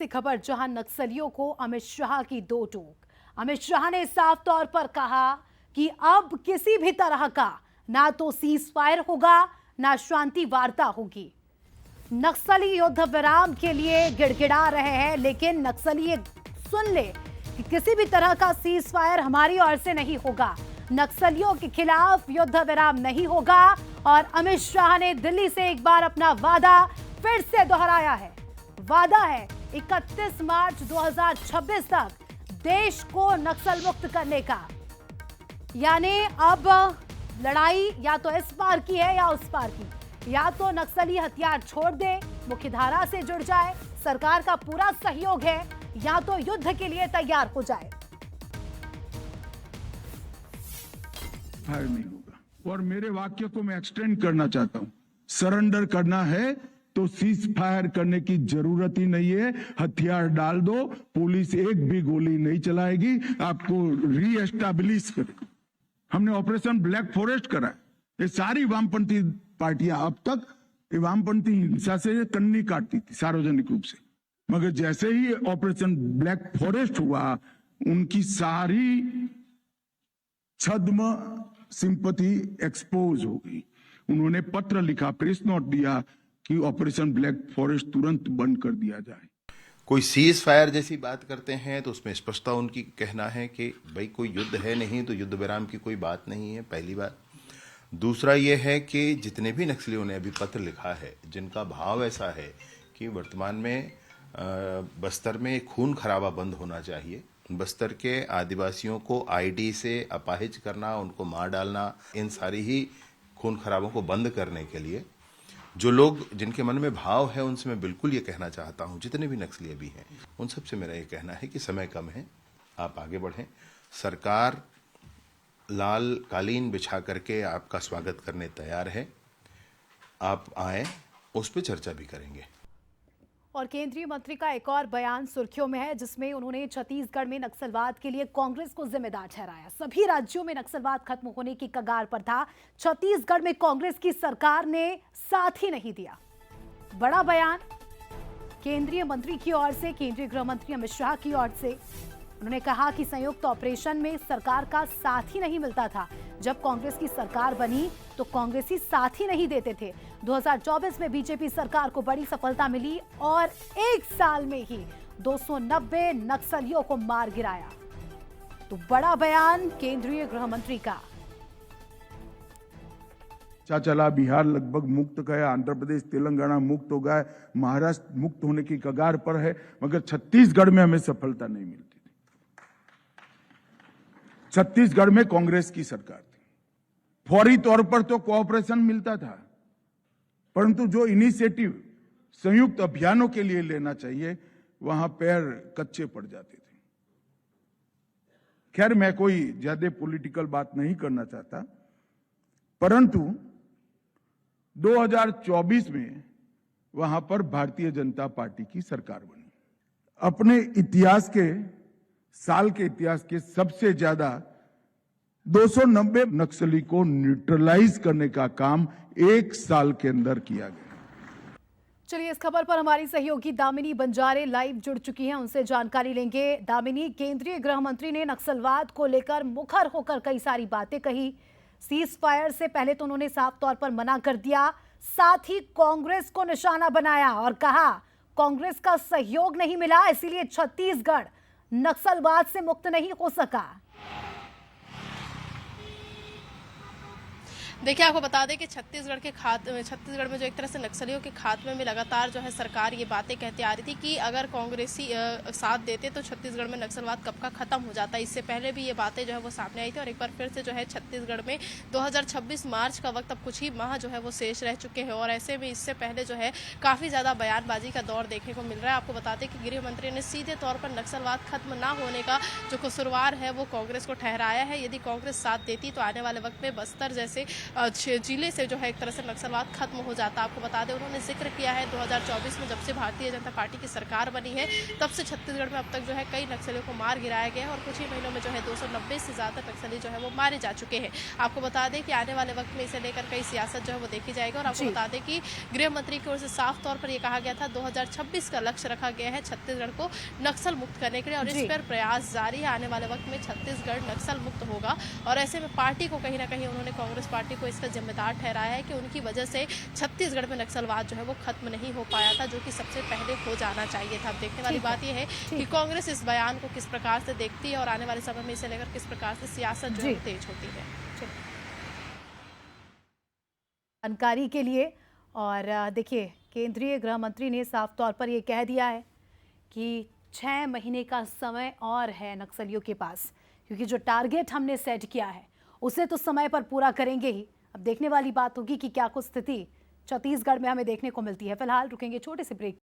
से खबर जहां नक्सलियों को अमित शाह की दो टोक। अमित शाह ने साफ तौर पर कहा कि अब किसी भी तरह का ना तो सीज फायर होगा ना शांति वार्ता होगी। नक्सली युद्ध विराम के लिए गिड़गिड़ा रहे हैं, लेकिन नक्सली ये सुन ले कि किसी भी तरह का सीज फायर हमारी ओर से नहीं होगा, नक्सलियों के खिलाफ युद्ध विराम नहीं होगा। और अमित शाह ने दिल्ली से एक बार अपना वादा फिर से दोहराया है। वादा है 31 मार्च 2026 तक देश को नक्सल मुक्त करने का। यानी अब लड़ाई या तो इस पार की है या उस पार की। या तो नक्सली हथियार छोड़ दे, मुख्यधारा से जुड़ जाए, सरकार का पूरा सहयोग है, या तो युद्ध के लिए तैयार हो जाए। फायर नहीं होगा। और मेरे वाक्य को मैं एक्सटेंड करना चाहता हूं, सरेंडर करना है तो सीज फायर करने की जरूरत ही नहीं है। हथियार डाल दो, पुलिस एक भी गोली नहीं चलाएगी, आपको री एस्टैब्लिश करेगी। हमने ऑपरेशन ब्लैक फॉरेस्ट करा है। ये सारी वामपंथी पार्टियां अब तक वामपंथी हिंसा से कन्नी काटती थी सार्वजनिक रूप से, मगर जैसे ही ऑपरेशन ब्लैक फॉरेस्ट हुआ, उनकी सारी छद्म सिंपैथी एक्सपोज हो गई। उन्होंने पत्र लिखा, प्रेस नोट दिया कि ऑपरेशन ब्लैक फॉरेस्ट तुरंत बंद कर दिया जाए। कोई सीज फायर जैसी बात करते हैं तो उसमें स्पष्टता उनकी कहना है कि भाई कोई युद्ध है नहीं, तो युद्ध विराम की कोई बात नहीं है, पहली बात। दूसरा यह है कि जितने भी नक्सलियों ने अभी पत्र लिखा है, जिनका भाव ऐसा है कि वर्तमान में बस्तर में खून खराबा बंद होना चाहिए, बस्तर के आदिवासियों को आईडी से अपाहिज करना, उनको मार डालना, इन सारी ही खून खराबों को बंद करने के लिए जो लोग जिनके मन में भाव है, उनसे मैं बिल्कुल ये कहना चाहता हूं, जितने भी नक्सली अभी हैं, उन सबसे मेरा ये कहना है कि समय कम है, आप आगे बढ़ें। सरकार लाल कालीन बिछा करके आपका स्वागत करने तैयार है, आप आए, उस पर चर्चा भी करेंगे। और केंद्रीय मंत्री का एक और बयान सुर्खियों में है, जिसमें उन्होंने छत्तीसगढ़ में नक्सलवाद के लिए कांग्रेस को जिम्मेदार ठहराया। सभी राज्यों में नक्सलवाद खत्म होने की कगार पर था, छत्तीसगढ़ में कांग्रेस की सरकार ने साथ ही नहीं दिया। बड़ा बयान केंद्रीय मंत्री की ओर से, केंद्रीय गृह मंत्री अमित शाह की ओर से। उन्होंने कहा कि संयुक्त ऑपरेशन में सरकार का साथ ही नहीं मिलता था। जब कांग्रेस की सरकार बनी तो कांग्रेसी साथ ही नहीं देते थे। 2024 में बीजेपी सरकार को बड़ी सफलता मिली और एक साल में ही 290 नक्सलियों को मार गिराया। तो बड़ा बयान केंद्रीय गृह मंत्री का। चला बिहार लगभग मुक्त गया, आंध्र प्रदेश तेलंगाना मुक्त हो गया, महाराष्ट्र मुक्त होने की कगार पर है, मगर छत्तीसगढ़ में हमें सफलता नहीं मिलती। छत्तीसगढ़ में कांग्रेस की सरकार थी। फौरी तौर पर तो कोऑपरेशन मिलता था, परंतु जो इनिशिएटिव संयुक्त अभियानों के लिए लेना चाहिए, वहां पैर कच्चे पड़ जाते थे। खैर, मैं कोई ज्यादा पॉलिटिकल बात नहीं करना चाहता, परंतु 2024 में वहां पर भारतीय जनता पार्टी की सरकार बनी। अपने इतिहास के साल के इतिहास के सबसे ज्यादा 290 नक्सली को न्यूट्रलाइज करने का काम एक साल के अंदर किया गया। चलिए, इस खबर पर हमारी सहयोगी दामिनी बंजारे लाइव जुड़ चुकी हैं, उनसे जानकारी लेंगे। दामिनी, केंद्रीय गृह मंत्री ने नक्सलवाद को लेकर मुखर होकर कई सारी बातें कही। सीज फायर से पहले तो उन्होंने साफ तौर पर मना कर दिया, साथ ही कांग्रेस को निशाना बनाया और कहा कांग्रेस का सहयोग नहीं मिला, इसीलिए छत्तीसगढ़ नक्सलवाद से मुक्त नहीं हो सका। देखिए, आपको बता दें कि छत्तीसगढ़ में जो एक तरह से नक्सलियों के खात्मे में लगातार जो है सरकार ये बातें कहती आ रही थी कि अगर कांग्रेसी साथ देते तो छत्तीसगढ़ में नक्सलवाद कब का खत्म हो जाता। इससे पहले भी ये बातें जो है वो सामने आई थी और एक बार फिर से जो है छत्तीसगढ़ में 2026 मार्च का वक्त, अब कुछ ही माह जो है वो शेष रह चुके हैं और ऐसे में इससे पहले जो है काफ़ी ज़्यादा बयानबाजी का दौर देखने को मिल रहा है। आपको बता दें कि गृह मंत्री ने सीधे तौर पर नक्सलवाद खत्म ना होने का जो कसूरवार है वो कांग्रेस को ठहराया है। यदि कांग्रेस साथ देती तो आने वाले वक्त में बस्तर जैसे जिले से जो है एक तरह से नक्सलवाद खत्म हो जाता। आपको बता दें, उन्होंने जिक्र किया है 2024 में जब से भारतीय जनता पार्टी की सरकार बनी है तब से छत्तीसगढ़ में अब तक जो है कई नक्सलियों को मार गिराया गया है और कुछ ही महीनों में जो है 290 से ज़्यादा नक्सली जो है वो मारे जा चुके हैं। आपको बता दें कि आने वाले वक्त में इसे लेकर कई सियासत जो है वो देखी जाएगी और आपको बता दें कि गृह मंत्री की ओर से साफ तौर पर यह कहा गया था 2026 का लक्ष्य रखा गया है छत्तीसगढ़ को नक्सल मुक्त करने के लिए और इस पर प्रयास जारी है। आने वाले वक्त में छत्तीसगढ़ नक्सल मुक्त होगा और ऐसे में पार्टी को कहीं ना कहीं उन्होंने कांग्रेस पार्टी को इसका जिम्मेदार ठहराया है कि उनकी वजह से छत्तीसगढ़ में नक्सलवाद जो है वो खत्म नहीं हो पाया था, जो कि सबसे पहले हो जाना चाहिए था। अब देखने वाली बात यह है कि कांग्रेस इस बयान को किस प्रकार से देखती है और आने वाले समय में इसे लेकर किस प्रकार से सियासत जो है वो तेज होती है। जानकारी के लिए। और देखिए, केंद्रीय गृह मंत्री ने साफ तौर पर यह कह दिया है कि 6 महीने का समय और है नक्सलियों के पास, क्योंकि जो टारगेट हमने सेट किया है उसे तो समय पर पूरा करेंगे ही। अब देखने वाली बात होगी कि क्या कुछ स्थिति छत्तीसगढ़ में हमें देखने को मिलती है। फिलहाल रुकेंगे छोटे से ब्रेक।